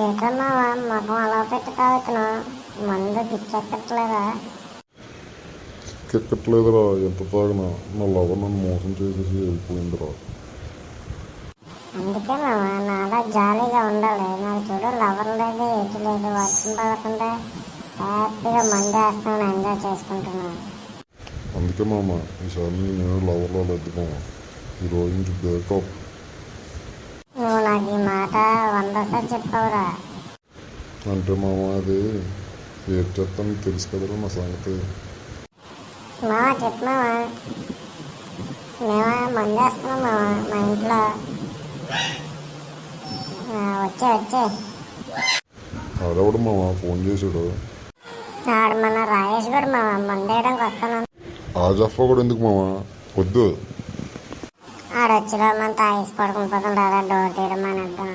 ఏంటన్నా ముఖం అలా పెట్టి తాగుతున్నావు? మందు దిక్కెక్కట్లేదా? ఎక్కట్లేదురా. ఎంత తాగినా నా లవర్ నన్ను మోసం చేసేసి వెళ్ళిపోయిందిరా. అందుకే మామ నాలా జాలీగా ఉండాలి. నాకు చూడు, లవర్ లేదు, ఎటు లేదు, వర్షం పడకుండా హ్యాపీగా మందు వేస్తున్నాను, ఎంజాయ్ చేసుకుంటున్నాను. అందుకే మామ ఈసారి నేను లవర్లో లేదు మామ. ఈరోజు నుంచి బ్రేకప్. నువ్వు నాకు ఈ మాట 100సార్లు చెప్పావురా. అంటే మామ అది ఏం చెప్తాను తెలుసు కదరా నా సంగతి. మామ చెప్పు మామ. మేమా మందు వేస్తున్నాం మామ మా ఇంట్లో. వచ్చే ఆడవాడు మామ ఫోన్ చేశాడు. ఆడు మన రాజేష్ కూడా మామ మందు వేయడానికి వస్తాను. ఆ జఫా కూడా ఎందుకు మామ? వద్దు. ఆడొచ్చిలో మన తాగేసి పడుకుని పోతాం, డోర్ తీయడం మానేద్దాం.